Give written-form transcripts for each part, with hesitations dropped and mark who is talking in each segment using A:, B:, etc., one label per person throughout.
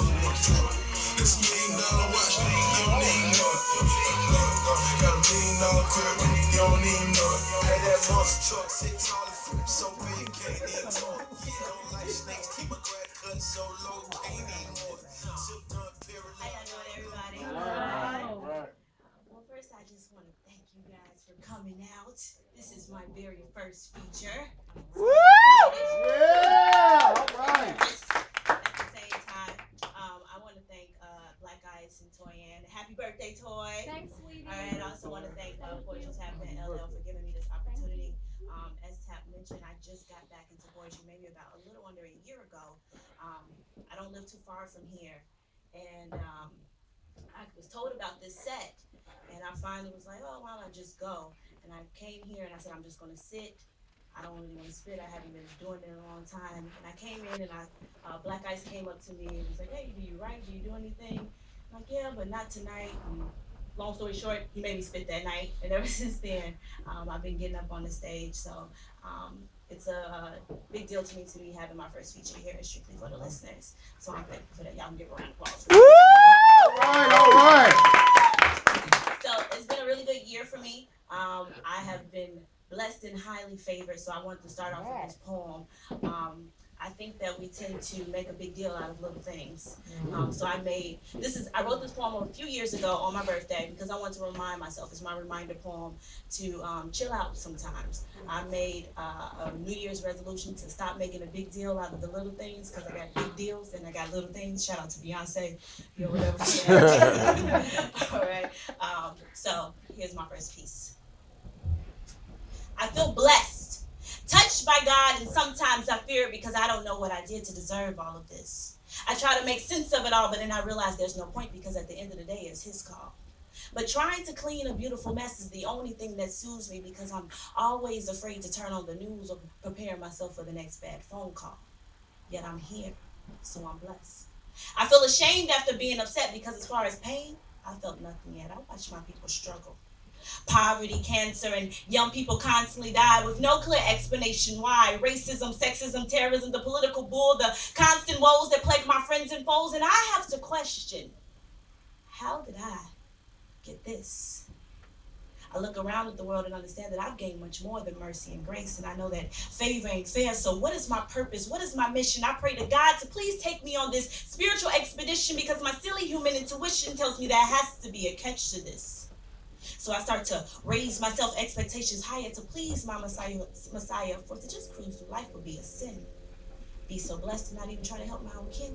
A: This $1 million watch, you don't need none. Got $1 million crib, you don't need none. Had that monster truck, 6 dollars, so big, can't even talk. Don't like snakes, keep a crack cut so low, can't even more. Sip done, period.
B: How y'all doing, everybody?
C: Right.
B: Well, first, I just want to thank you guys for coming out. This is my very first feature.
C: Woo! Yeah! All right.
B: At the same time, I want to thank Black Ice and Toyanne. Happy birthday, Toy.
D: Thanks, sweetie.
B: All right, I also want to thank Poetry Tap and LL for giving me this opportunity. As Tap mentioned, I just got back into poetry maybe about a little under a year ago. I don't live too far from here. And I was told about this set. And I finally was like, oh, why don't I just go? And I came here and I said, I'm just going to sit. I don't really want to spit. I haven't been doing it in a long time. And I came in and Black Ice came up to me and was like, hey, do you write? Do you do anything? I'm like, yeah, but not tonight. And long story short, he made me spit that night. And ever since then, I've been getting up on the stage. So it's a big deal to me to be having my first feature here at Strictly for the Listeners. So I'm thankful for that. Y'all can give a round of applause.
C: All right.
B: So it's been a really good year for me. I have been blessed and highly favored. So I wanted to start off with this poem. I think that we tend to make a big deal out of little things. So I wrote this poem a few years ago on my birthday because I wanted to remind myself. It's my reminder poem to chill out sometimes. I made a New Year's resolution to stop making a big deal out of the little things because I got big deals and I got little things. Shout out to Beyonce, you know, whatever. All right. So here's my first piece. I feel blessed, touched by God, and sometimes I fear it because I don't know what I did to deserve all of this. I try to make sense of it all, but then I realize there's no point because at the end of the day, it's His call. But trying to clean a beautiful mess is the only thing that soothes me because I'm always afraid to turn on the news or prepare myself for the next bad phone call. Yet I'm here, so I'm blessed. I feel ashamed after being upset because as far as pain, I felt nothing yet. I watch my people struggle. Poverty, cancer, and young people constantly die with no clear explanation why. Racism, sexism, terrorism, the political bull, the constant woes that plague my friends and foes. And I have to question, how did I get this? I look around at the world and understand that I've gained much more than mercy and grace. And I know that favor ain't fair. So what is my purpose? What is my mission? I pray to God to please take me on this spiritual expedition because my silly human intuition tells me there has to be a catch to this. So I start to raise my self-expectations higher to please my Messiah, for to just cruise through life would be a sin. Be so blessed to not even try to help my own kin.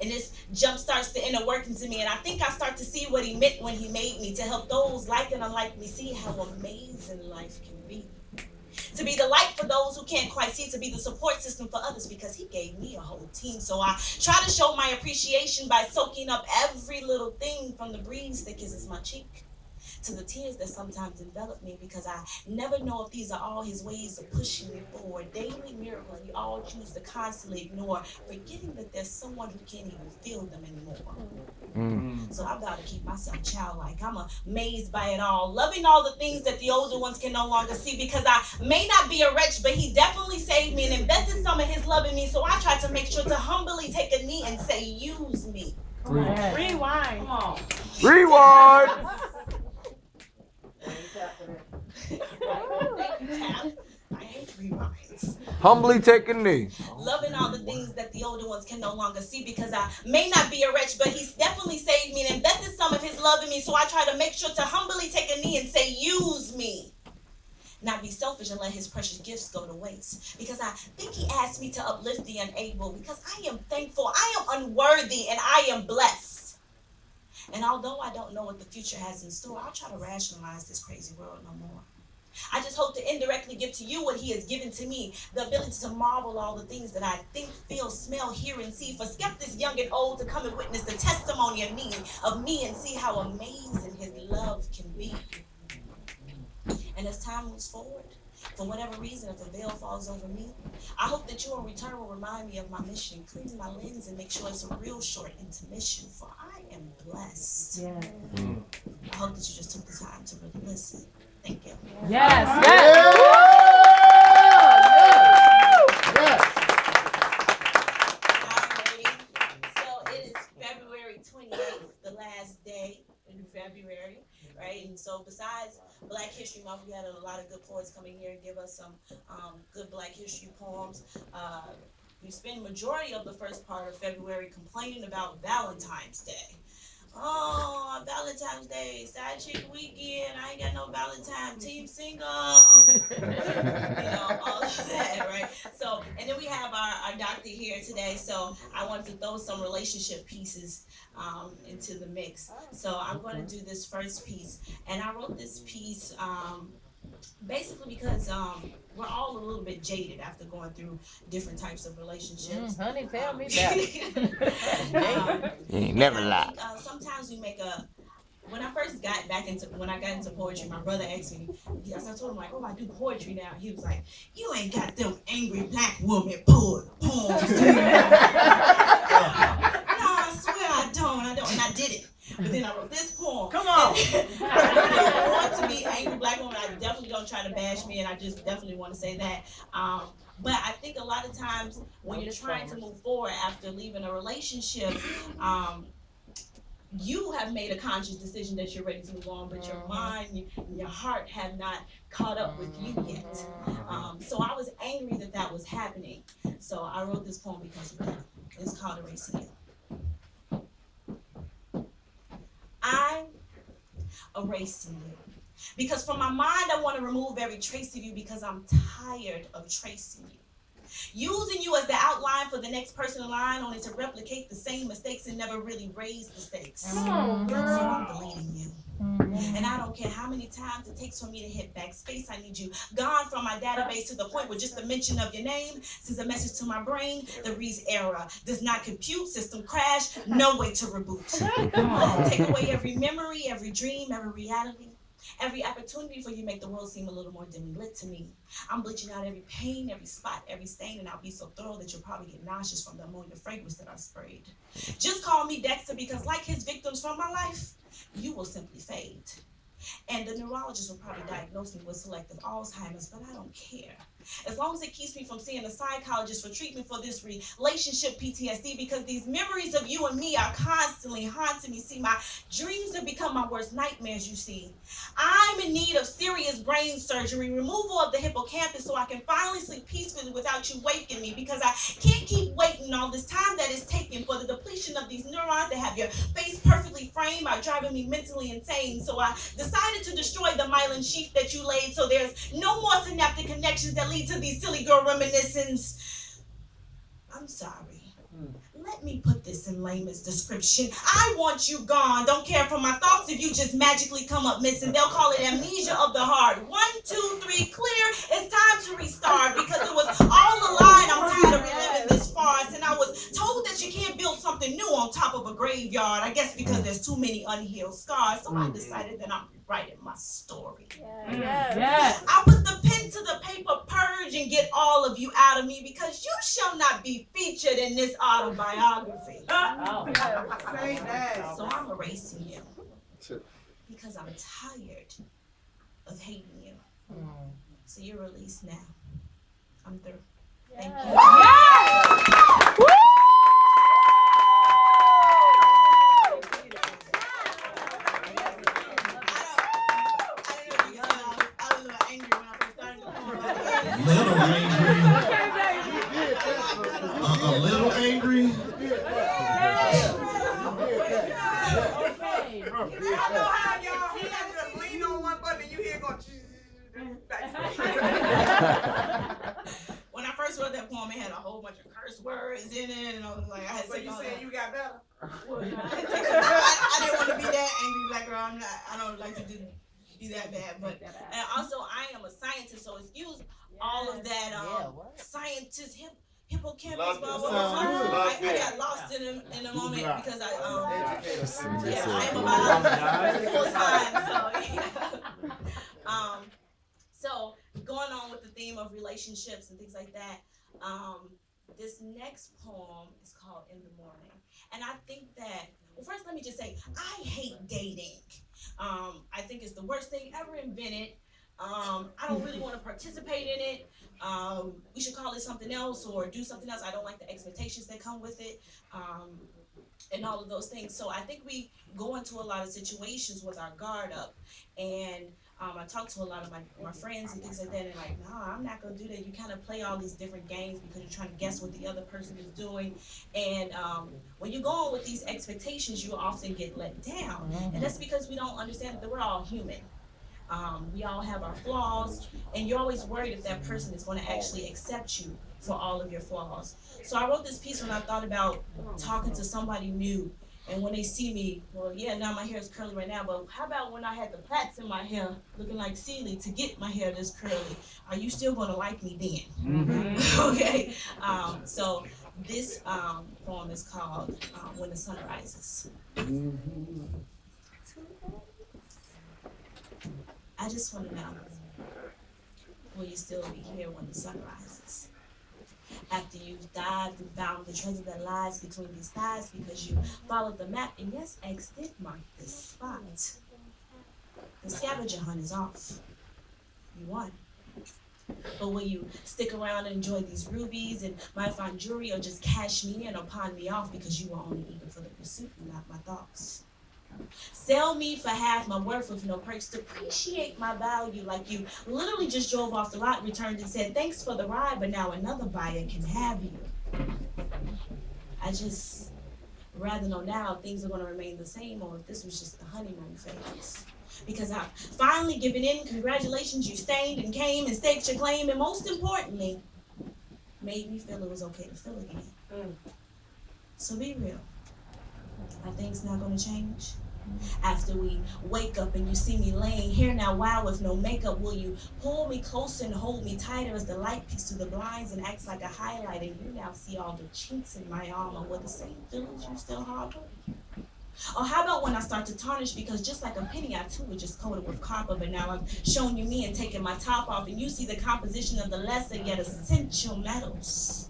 B: And this jump starts the inner workings in me, and I think I start to see what He meant when He made me, to help those like and unlike me see how amazing life can be. To be the light for those who can't quite see, to be the support system for others because He gave me a whole team. So I try to show my appreciation by soaking up every little thing, from the breeze that kisses my cheek to the tears that sometimes envelop me, because I never know if these are all His ways of pushing me forward. Daily miracles we all choose to constantly ignore, forgetting that there's someone who can't even feel them anymore. So I've got to keep myself childlike. I'm amazed by it all, loving all the things that the older ones can no longer see, because I may not be a wretch, but He definitely saved me and invested some of His love in me. So I try to make sure to humbly take a knee and say, use me.
D: Rewind. Come on.
C: Rewind.
B: Thank you, Tap. I hate rewinds.
C: Humbly take a knee.
B: Loving all the things that the older ones can no longer see, because I may not be a wretch, but He's definitely saved me and invested some of His love in me. So I try to make sure to humbly take a knee and say, use me. Not be selfish and let His precious gifts go to waste. Because I think He asked me to uplift the unable, because I am thankful, I am unworthy, and I am blessed. And although I don't know what the future has in store, I'll try to rationalize this crazy world no more. I just hope to indirectly give to you what He has given to me, the ability to marvel all the things that I think, feel, smell, hear, and see. For skeptics young and old to come and witness the testimony of me and see how amazing His love can be. And as time moves forward, for whatever reason, if the veil falls over me, I hope that you in return will remind me of my mission, clean my lens, and make sure it's a real short intermission, for I am blessed.
D: Yeah.
B: I hope that you just took the time to really listen. Thank you.
D: Yes.
C: Yes.
B: Alrighty. So it is 28th, the last day in February, right? And so besides Black History Month, we had a lot of good poets come in here and give us some good Black History poems. We spent majority of the first part of February complaining about Valentine's Day. Oh, Valentine's Day, side chick weekend. I ain't got no Valentine. Team single. All of that, right? So, and then we have our doctor here today. So I wanted to throw some relationship pieces into the mix. So I'm going to do this first piece, and I wrote this piece basically because we're all a little bit jaded after going through different types of relationships.
D: Honey, tell me about it.
C: You ain't never lie.
B: Sometimes we make when I first got into poetry, my brother asked me, I told him like, oh, I do poetry now. He was like, you ain't got them angry Black woman poems. No, I swear I don't, and I did it. But then I wrote this poem. Come on. I don't want to be angry Black woman. I definitely don't try to bash me, and I just definitely want to say that. But I think a lot of times when you're trying to move forward after leaving a relationship, you have made a conscious decision that you're ready to move on, but your mind and your heart have not caught up with you yet. So I was angry that was happening. So I wrote this poem because of that. It's called Erasing You. I'm erasing you. Because from my mind, I want to remove every trace of you because I'm tired of tracing you. Using you as the outline for the next person in line, only to replicate the same mistakes and never really raise the stakes. So I'm deleting you. And I don't care how many times it takes for me to hit backspace. I need you gone from my database to the point where just the mention of your name sends a message to my brain that reads error. Does not compute, system crash, no way to reboot. Take away every memory, every dream, every reality. Every opportunity for you to make the world seem a little more dimly lit to me. I'm bleaching out every pain, every spot, every stain, and I'll be so thorough that you'll probably get nauseous from the ammonia fragrance that I sprayed. Just call me Dexter because like his victims from my life, you will simply fade. And the neurologist will probably diagnose me with selective Alzheimer's, but I don't care. As long as it keeps me from seeing a psychologist for treatment for this relationship PTSD, because these memories of you and me are constantly haunting me. See, my dreams have become my worst nightmares, you see. I'm in need of serious brain surgery, removal of the hippocampus so I can finally sleep peacefully without you waking me, because I can't keep waiting all this time that it's taking for the depletion of these neurons that have your face perfectly framed are driving me mentally insane. So I decided to destroy the myelin sheath that you laid so there's no more synaptic connections that lead to these silly girl reminiscences. I'm sorry. Let me put this in layman's description. I want you gone. Don't care for my thoughts if you just magically come up missing. They'll call it amnesia of the heart. 1, 2, 3, clear. It's time to restart because it was all a lie and I'm tired of reliving this farce. And I was told that you can't build something new on top of a graveyard. I guess because there's too many unhealed scars. So I decided that I'm rewriting my story.
D: Yes.
B: I put the pen to the paper, purge and get all of you out of me because you shall not be featured in this autobiography.
E: Say that.
B: So I'm erasing you because I'm tired of hating you. So you're released now. I'm through. Thank you.
A: A little angry.
E: I know how y'all he had to lean on one button and you hear going.
B: When I first wrote that poem, it had a whole bunch of curse words in it, and I was like, I had to
E: So
B: take
E: you
B: all
E: saying
B: that.
E: you got better?
B: I didn't want to be that angry Black girl. I don't like to be that bad, but and also I am a scientist, so excuse all of that scientist hippocampus. Blah, blah, blah, blah. I got lost in a moment because I am a biologist full time. So going on with the theme of relationships and things like that. This next poem is called In the Morning. And I think that, well, first let me just say, I hate dating. I think it's the worst thing ever invented. I don't really want to participate in it. We should call it something else or do something else. I don't like the expectations that come with it. and all of those things. So I think we go into a lot of situations with our guard up. And I talk to a lot of my friends and things like that, and like, nah, I'm not gonna do that. You kind of play all these different games because you're trying to guess what the other person is doing. And when you go on with these expectations, you often get let down. And that's because we don't understand that we're all human. We all have our flaws, and you're always worried if that person is going to actually accept you for all of your flaws. So I wrote this piece when I thought about talking to somebody new, and when they see me, well, yeah, now my hair is curly right now, but how about when I had the plaits in my hair looking like Celie to get my hair this curly? Are you still going to like me then? Okay. So this poem is called When the Sun Rises. I just want to know, will you still be here when the sun rises? After you've dived and found the treasure that lies between these thighs because you followed the map, and yes, X did mark this spot. The scavenger hunt is off. You won. But will you stick around and enjoy these rubies and my fine jewelry, or just cash me in or pawn me off because you were only eager for the pursuit and not my thoughts? Sell me for half my worth with no perks. Depreciate my value like you literally just drove off the lot, returned and said, thanks for the ride, but now another buyer can have you. I just rather know now if things are going to remain the same or if this was just the honeymoon phase. Because I've finally given in. Congratulations, you stained and came and staked your claim, and most importantly, made me feel it was okay to feel again. So be real. Are things not going to change? After we wake up and you see me laying here now, wow, with no makeup, will you pull me closer and hold me tighter as the light peeks through the blinds and acts like a highlight, and you now see all the chinks in my armor with the same feelings you still harbor? Or how about when I start to tarnish, because just like a penny, I too was just coated with copper, but now I've shown you me and taken my top off, and you see the composition of the lesser yet essential metals.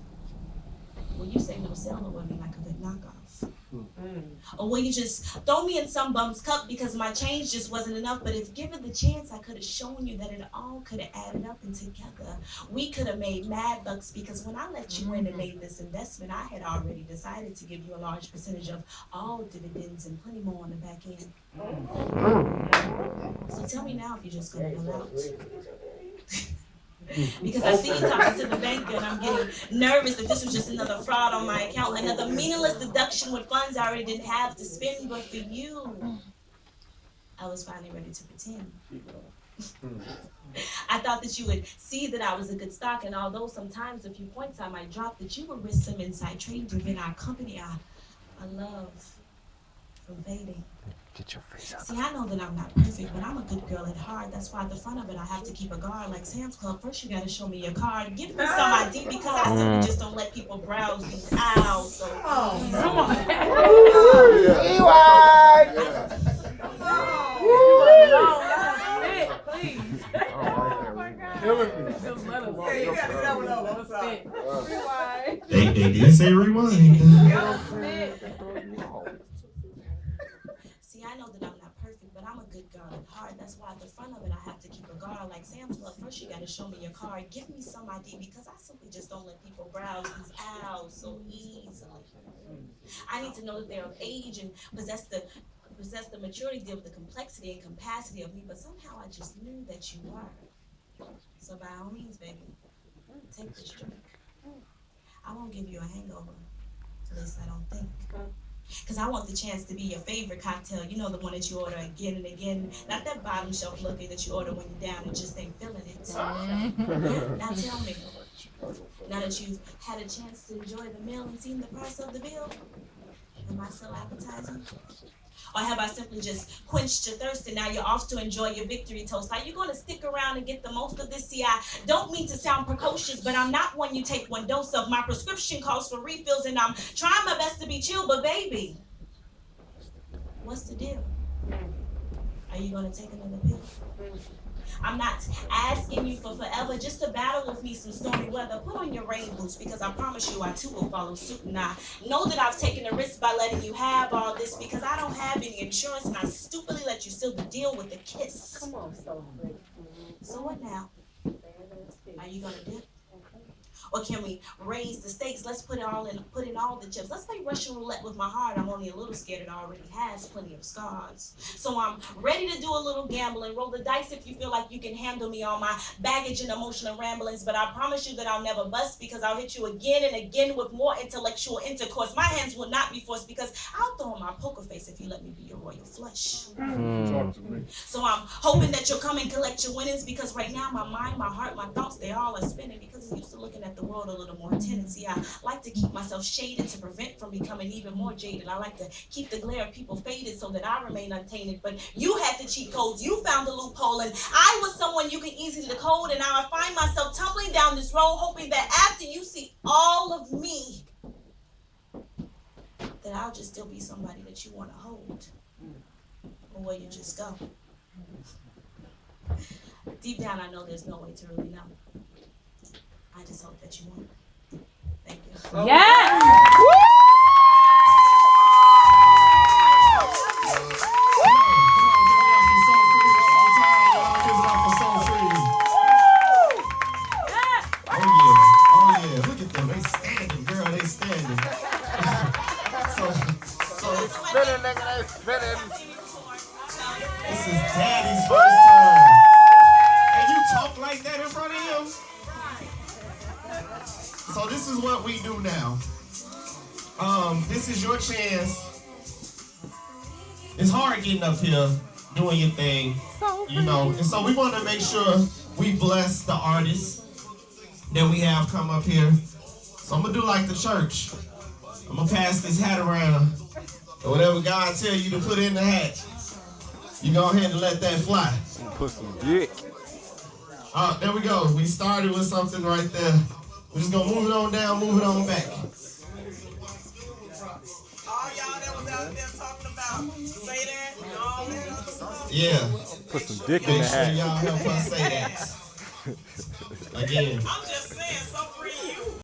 B: Will you say no sailor with me like a good knockoff? Or will you just throw me in some bum's cup because my change just wasn't enough? But if given the chance, I could have shown you that it all could have added up, and together we could have made mad bucks, because when I let you in and made this investment, I had already decided to give you a large percentage of all dividends and plenty more on the back end. So tell me now if you're just going to pull out. Because I see you talking to the banker, and I'm getting nervous that this was just another fraud on my account, another meaningless deduction with funds I already didn't have to spend. But for you, I was finally ready to pretend. I thought that you would see that I was a good stock, and although sometimes a few points I might drop, that you would risk some inside trading to prevent our company, our love from fading.
C: Get your face out.
B: See, I know that I'm not perfect, but I'm a good girl at heart. That's why at the front of it, I have to keep a guard like Sam's Club. First, you gotta show me your card. Give me some ID, because I simply just don't let people browse these aisles. So, come on.
D: Please.
E: Oh my God.
F: Killing me.
D: Just let us
E: Yeah, you gotta do that one over. I'm sorry.
D: rewind.
G: They did say rewind.
B: See, I know that I'm not perfect, but I'm a good girl at heart. That's why at the front of it, I have to keep a guard like Sam's Club. First, you gotta show me your card. Give me some ID, because I simply just don't let people browse these aisles so easily. I need to know that they're of age and possess the maturity, deal with the complexity and capacity of me, but somehow I just knew that you were. So by all means, baby, take this drink. I won't give you a hangover, at least I don't think. Because I want the chance to be your favorite cocktail. You know, the one that you order again and again. Not that bottom shelf looking that you order when you're down and just ain't feeling it. Now tell me, now that you've had a chance to enjoy the meal and seen the price of the bill, am I still appetizing? Or have I simply just quenched your thirst and now you're off to enjoy your victory toast? Are you going to stick around and get the most of this? See, I don't mean to sound precocious, but I'm not one you take one dose of. My prescription calls for refills, and I'm trying my best to be chill, but baby, what's the deal? Are you going to take another pill? I'm not asking you for forever, just to battle with me some stormy weather. Put on your rain boots, because I promise you I too will follow suit. And I know that I've taken a risk by letting you have all this, because I don't have any insurance, and I stupidly let you seal the deal with a kiss.
D: Come on, Sophree.
B: So what now? Are you gonna dip? Or can we raise the stakes? Let's put in all the chips. Let's play Russian roulette with my heart. I'm only a little scared. It already has plenty of scars. So I'm ready to do a little gambling. Roll the dice if you feel like you can handle me, all my baggage and emotional ramblings. But I promise you that I'll never bust, because I'll hit you again and again with more intellectual intercourse. My hands will not be forced, because I'll throw in my poker face if you let me be your royal flush.
F: Talk to me.
B: So I'm hoping that you'll come and collect your winnings, because right now my mind, my heart, my thoughts, they all are spinning, because I'm used to looking at the world a little more tendency. I like to keep myself shaded to prevent from becoming even more jaded. I like to keep the glare of people faded so that I remain untainted. But you had the cheat codes, you found the loophole, and I was someone you can easily decode. And now I find myself tumbling down this road, hoping that after you see all of me, that I'll just still be somebody that you want to hold. Or will you just go? Deep down, I know there's no way to really know. I just hope that you won't. Thank you.
D: Yes!
G: Oh yeah, look at them, they standing, girl, they standing. so
C: Spinning, nigga, they spinning.
G: this is Daddy's first time. And you talk like that in front of him? So this is what we do now. This is your chance. It's hard getting up here, doing your thing, you know. And so we want to make sure we bless the artists that we have come up here. So I'm gonna do like the church. I'm gonna pass this hat around. And whatever God tell you to put in the hat, you go ahead and let that fly.
C: Put some dick.
G: There we go. We started with something right there. We're just gonna move it on down, move it on back.
E: All y'all that was out there talking about say that and all that other stuff.
G: Yeah.
C: Put some dick in
G: Make
C: the
G: sure
C: hat.
G: y'all help us say that. Again.
E: I'm just saying, Sophree, you